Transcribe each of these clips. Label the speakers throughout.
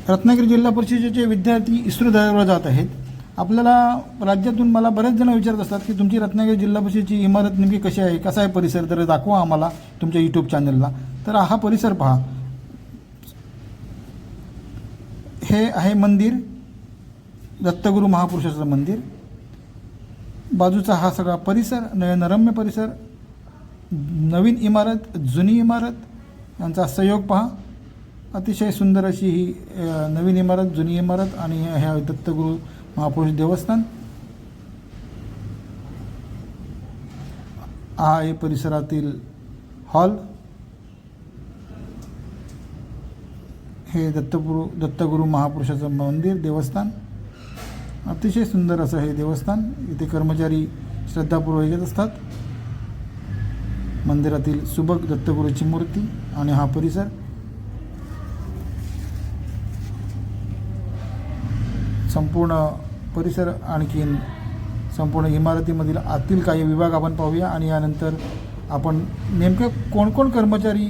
Speaker 1: रत्नागिरी जिल्हा परिषदेचे विद्यार्थी इस्रो दौऱ्यावर जात आहेत. आपल्याला राज्यातून मला बरेच जण विचारत असतात की तुमची रत्नागिरी जिल्हा परिषदेची इमारत नेमकी कशी आहे, कसा आहे परिसर, तर दाखवा आम्हाला तुमच्या यूट्यूब चॅनलला. तर हा परिसर पहा. हे आहे मंदिर, दत्तगुरू महापुरुषाचं मंदिर. बाजूचा हा सगळा परिसर, नयनरम्य परिसर, नवीन इमारत, जुनी इमारत यांचा संयोग पहा. अतिशय सुंदर अशी ही नवीन इमारत, जुनी इमारत आणि ह्या दत्तगुरू महापुरुष देवस्थान. हा आहे परिसरातील हॉल. हे दत्तगुरू महापुरुषाचं मंदिर, देवस्थान. अतिशय सुंदर असं हे देवस्थान. इथे कर्मचारी श्रद्धापूर्वक येत असतात. मंदिरातील सुबक दत्तगुरूची मूर्ती आणि हा परिसर. संपूर्ण परिसर, आणखीन संपूर्ण इमारतीमधील आतील काही विभाग आपण पाहूया आणि यानंतर आपण नेमकं कोण कर्मचारी,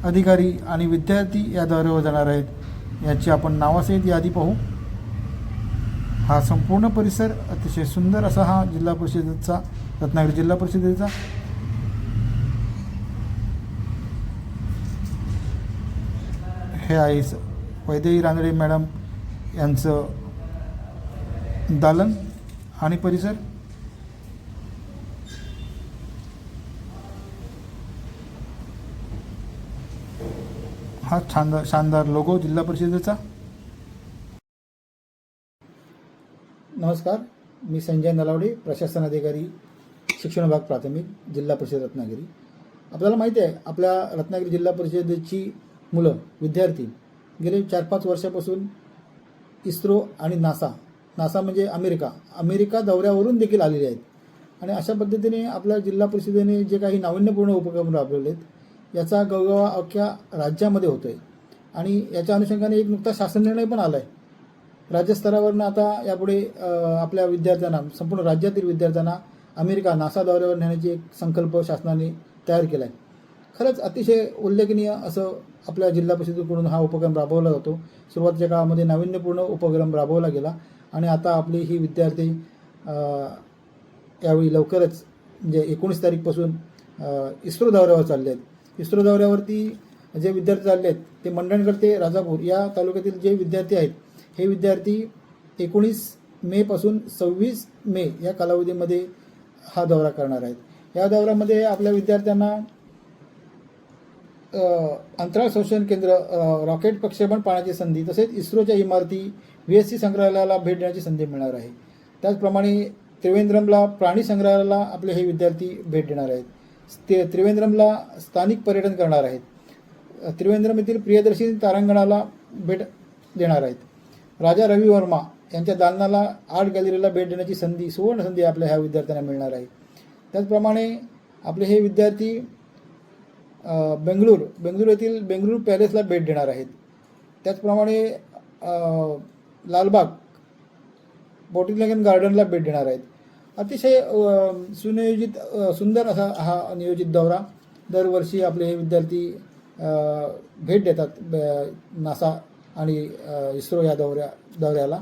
Speaker 1: अधिकारी आणि विद्यार्थी या दौऱ्यावर जाणार आहेत याची आपण नावासहित यादी पाहू. हा संपूर्ण परिसर अतिशय सुंदर असा हा जिल्हा परिषदेचा, रत्नागिरी जिल्हा परिषदेचा. हे आहे वैदेही रानडे मॅडम यांचं दालन आणि परिसर. हा शानदार लोगो जिल्हा परिषदेचा. नमस्कार, मी संजय नलावडे, प्रशासन अधिकारी, शिक्षण विभाग प्राथमिक, जिल्हा परिषद रत्नागिरी. आपल्याला माहिती आहे, आपल्या रत्नागिरी जिल्हा परिषदेची मुलं, विद्यार्थी गेले 4-5 वर्षापासून इस्रो आणि नासा म्हणजे अमेरिका दौऱ्यावरून देखील आलेले आहेत. आणि अशा पद्धतीने आपल्या जिल्हा परिषदेने जे काही नाविन्यपूर्ण उपक्रम राबवले आहेत याचा गवगवा अख्ख्या राज्यामध्ये होतो आहे. आणि याच्या अनुषंगाने एक नुकता शासन निर्णय पण आला आहे. राज्यस्तरावरनं आता यापुढे आपल्या विद्यार्थ्यांना, संपूर्ण राज्यातील विद्यार्थ्यांना नासा दौऱ्यावर नेण्याची एक संकल्प शासनाने तयार केला आहे. खरंच अतिशय उल्लेखनीय असं आपल्या जिल्हा परिषदेकडून हा उपक्रम राबवला जातो. सुरुवातीच्या काळामध्ये नाविन्यपूर्ण उपक्रम राबवला गेला आणि आता आपली ही विद्यार्थी यावेळी लवकरच म्हणजे 19 तारीखपासून इस्रो दौऱ्यावर चालले आहेत. इस्रो दौऱ्यावरती जे विद्यार्थी चालले आहेत ते मंडणगड ते राजापूर या तालुक्यातील जे विद्यार्थी आहेत, हे विद्यार्थी 19 मेपासून 26 मे या कालावधीमध्ये हा दौरा करणार आहेत. या दौऱ्यामध्ये आपल्या विद्यार्थ्यांना अंतराळ संशोधन केंद्र, रॉकेट प्रक्षेपण पाहण्याची संधी, तसेच इस्रोच्या इमारती, VSC संग्रहालयाला भेट देण्याची संधी मिळणार आहे. त्याचप्रमाणे त्रिवेंद्रमला प्राणी संग्रहालयाला आपले हे विद्यार्थी भेट देणार आहेत. ते त्रिवेंद्रमला स्थानिक पर्यटन करणार आहेत. त्रिवेंद्रम येथील प्रियदर्शनी तारांगणाला भेट देणार आहेत. राजा रवी वर्मा यांच्या दालनाला, आर्ट गॅलरीला भेट देण्याची संधी, सुवर्ण संधी आपल्या ह्या विद्यार्थ्यांना मिळणार आहे. त्याचप्रमाणे आपले हे विद्यार्थी बेंगळूर येथील बेंगळूर पॅलेसला भेट देणार आहेत. त्याचप्रमाणे लालबाग बॉटनिकल गार्डनला भेट देणार आहेत. अतिशय सुनियोजित, सुंदर असा हा नियोजित दौरा दरवर्षी आपले हे विद्यार्थी भेट देतात नासा आणि इस्रो या दौऱ्याला.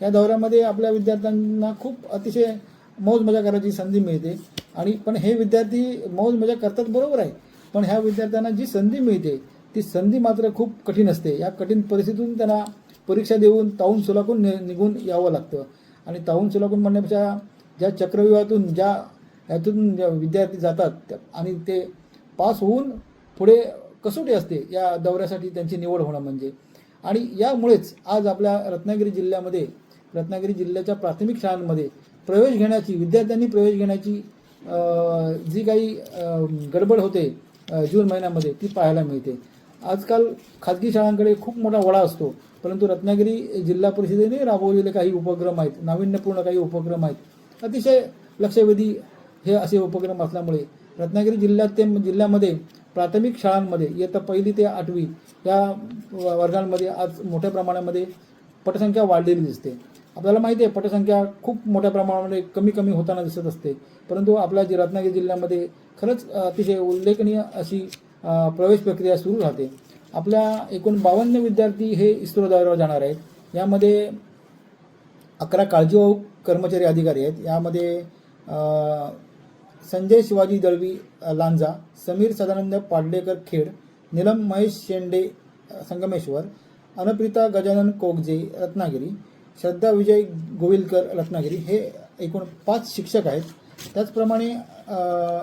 Speaker 1: या दौऱ्यामध्ये आपल्या विद्यार्थ्यांना खूप अतिशय मौज मजा करायची संधी मिळते. पण हे विद्यार्थी मौज मजा करतात, बरोबर आहे, पण ह्या विद्यार्थ्यांना जी संधी मिळते ती संधी मात्र खूप कठीण असते. या कठीण परिस्थितीतून त्यांना परीक्षा देऊन ताहून सुलाखून निघून यावं लागतं. आणि ताहून सुलाखून म्हणण्यापेक्षा ज्या चक्रव्यूहातून यातून विद्यार्थी जातात आणि ते पास होऊन पुढे कसोटी असते, या दौऱ्यासाठी त्यांची निवड होणं म्हणजे. आणि यामुळेच आज आपल्या रत्नागिरी जिल्ह्याच्या प्राथमिक शाळांमध्ये विद्यार्थ्यांनी प्रवेश घेण्याची जी काही गडबड होते जून महिन्यामध्ये, ती पाहायला मिळते. आजकाल खाजगी शाळांकडे खूप मोठा वळा असतो, परंतु रत्नागिरी जिल्हा परिषदेने राबवलेले काही उपक्रम आहेत, नाविन्यपूर्ण काही उपक्रम आहेत, अतिशय लक्षवेधी हे असे उपक्रम असल्यामुळे रत्नागिरी जिल्ह्यामध्ये प्राथमिक शाळांमध्ये इयत्ता 1ली ते 8वी या वर्गांमध्ये आज मोठ्या प्रमाणामध्ये पटसंख्या वाढलेली दिसते. आपल्याला माहिती आहे, पटसंख्या खूप मोठ्या प्रमाणामध्ये कमी होताना दिसत असते, परंतु आपल्या रत्नागिरी जिल्ह्यामध्ये खरंच अतिशय उल्लेखनीय अशी प्रवेश प्रक्रिया सुरू राहते. आपल्या एकूण 52 विद्यार्थी हे इस्रो दौऱ्यावर जाणार आहेत. यामध्ये 11 काळजीवाहू कर्मचारी अधिकारी आहेत. यामध्ये संजय शिवाजी दळवी लांजा, समीर सदानंद पाडलेकर खेड, नीलम महेश शेंडे संगमेश्वर, अनप्रिता गजानन कोगजे रत्नागिरी, श्रद्धा विजय गोविलकर रत्नागिरी हे एकूण 5 शिक्षक आहेत. त्याचप्रमाणे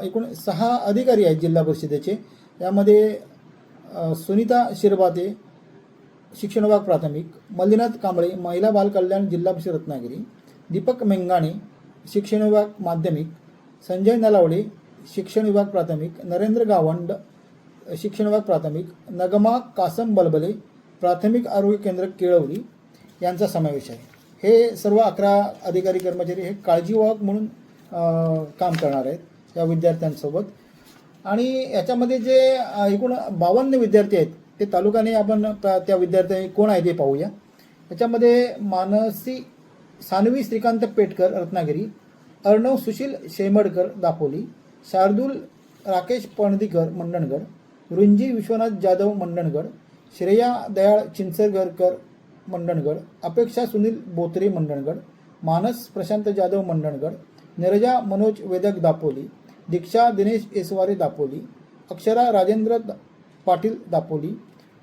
Speaker 1: एकूण 6 अधिकारी आहेत जिल्हा परिषदेचे. यामध्ये सुनीता शिरबाते शिक्षण विभाग प्राथमिक, मल्लीनाथ कांबळे महिला बाल कल्याण जिल्हा परिषद रत्नागिरी, दीपक मेंगाणे शिक्षण विभाग माध्यमिक, संजय नलावडे शिक्षण विभाग प्राथमिक, नरेंद्र गावंड शिक्षण विभाग प्राथमिक, नगमा कासम बलबले प्राथमिक आरोग्य केंद्र केळवली यांचा समावेश आहे. हे सर्व 11 अधिकारी कर्मचारी हे काळजीवाहक म्हणून काम करणार आहेत या विद्यार्थ्यांसोबत. आणि याच्यामध्ये जे एकूण 52 विद्यार्थी आहेत ते तालुक्याने आपण त्या विद्यार्थी कोण आहे ते पाहूया. याच्यामध्ये मानसी सानवी श्रीकांत पेटकर रत्नागिरी, अर्णव सुशील शेमडकर दापोली, शार्दूल राकेश पणदीकर मंडणगड, रुंजी विश्वनाथ जाधव मंडणगड, श्रेया दयाळ चिंचरगरकर मंडणगड, अपेक्षा सुनील बोत्रे मंडणगड, मानस प्रशांत जाधव मंडणगड, निरजा मनोज वेदक दापोली, दीक्षा दिनेश एसवारे दापोली, अक्षरा राजेंद्र पाटील दापोली,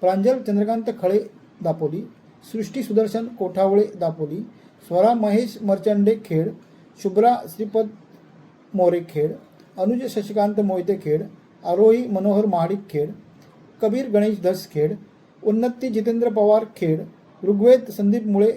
Speaker 1: प्रांजल चंद्रकांत खळे दापोली, सृष्टी सुदर्शन कोठावळे दापोली, स्वरा महेश मर्चंडे खेड, शुभ्रा श्रीपद मोरे खेड, अनुज शशिकांत मोहिते खेड, आरोही मनोहर महाडिक खेड, कबीर गणेश धस खेड, उन्नती जितेंद्र पवार खेड, ऋग्वेद संदीप मुळे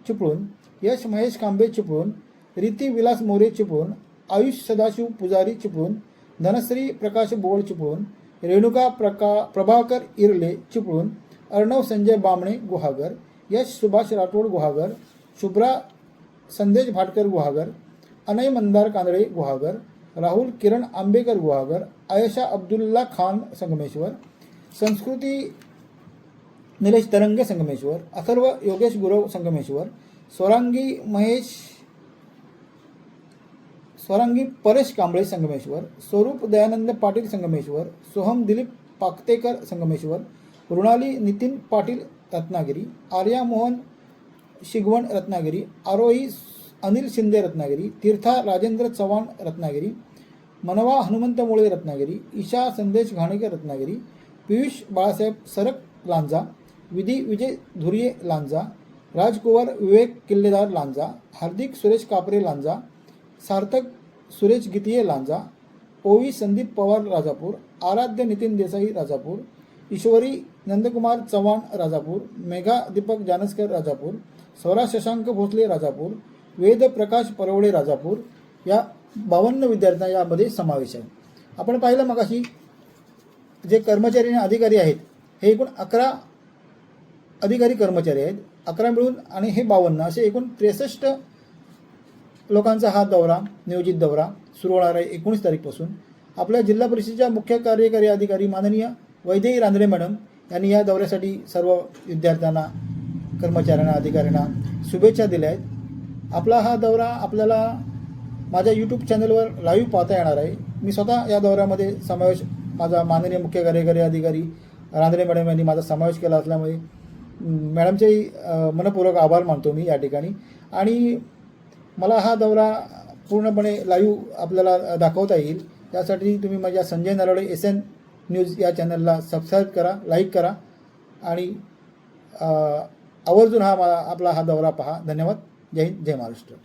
Speaker 1: चिपळूण, यश महेश कांबे चिपळूण, रीती विलास मोरे चिपळूण, आयुष सदाशिव पुजारी चिपळूण, धनश्री प्रकाश बोळ चिपळूण, रेणुका प्रभाकर इरले चिपळूण, अर्णव संजय बामणे गुहागर, यश सुभाष राठोड गुहागर, शुभ्रा संदेश भाटकर गुहागर, अनय मंदार कांदळे गुहागर, राहुल किरण आंबेकर गुहागर, आयशा अब्दुल्ला खान संगमेश्वर, संस्कृती निलेश तरंगे संगमेश्वर, अथर्व योगेश गुरव संगमेश्वर, स्वरांगी परेश कांबळे संगमेश्वर, स्वरूप दयानंद पाटील संगमेश्वर, सोहम दिलीप पाकतेकर संगमेश्वर, रुणाली नितीन पाटील रत्नागिरी, आर्या मोहन शिगवण रत्नागिरी, आरोही अनिल शिंदे रत्नागिरी, तीर्था राजेंद्र चव्हाण रत्नागिरी, मनवा हनुमंत मुळे रत्नागिरी, ईशा संदेश घाणेकर रत्नागिरी, पियुष बाळासाहेब सरक लांजा, विधी विजय धुरिये लांजा, राजकुमार विवेक किल्लेदार लांजा, हार्दिक सुरेश कापरे लांजा, सार्थक सुरेश गीतिये लांजा, ओवी संदीप पवार राजापूर, आराध्य नितीन देसाई राजापूर, ईश्वरी नंदकुमार चव्हाण राजापूर, मेघा दीपक जानसकर राजापूर, स्वरा शशांक भोसले राजापूर, वेद प्रकाश परवडे राजापूर या 52 विद्यार्थ्यांना यामध्ये समावेश आहे. आपण पाहिलं मगाशी जे कर्मचारी आणि अधिकारी आहेत हे एकूण 11 अधिकारी कर्मचारी आहेत. 11 मिळून आणि हे 52 असे एकूण 63 लोकांचा हा दौरा नियोजित दौरा सुरू होणार आहे 19 तारीखपासून. आपल्या जिल्हा परिषदेच्या मुख्य कार्यकारी अधिकारी माननीय वैदेही रांधळे मॅडम यांनी या दौऱ्यासाठी सर्व विद्यार्थ्यांना कर्मचाऱ्यांना अधिकाऱ्यांना शुभेच्छा दिल्या आहेत. आपला हा दौरा आपल्याला माझ्या यूट्यूब चॅनलवर लाईव्ह पाहता येणार आहे. मी स्वतः या दौऱ्यामध्ये समावेश माझा माननीय मुख्य कार्यकारी अधिकारी रांधळे मॅडम यांनी माझा समावेश केला असल्यामुळे मॅडमचेही मनपूर्वक आभार मानतो मी या ठिकाणी. आणि मला हा दौरा पूर्णपणे लाईव्ह आपल्याला दाखवता येईल यासाठी तुम्ही माझ्या संजय नलावडे SN न्यूज या चॅनलला सबस्क्राईब करा, लाईक करा आणि आवर्जून आपला हा दौरा पहा. धन्यवाद. जय हिंद, जय महाराष्ट्र.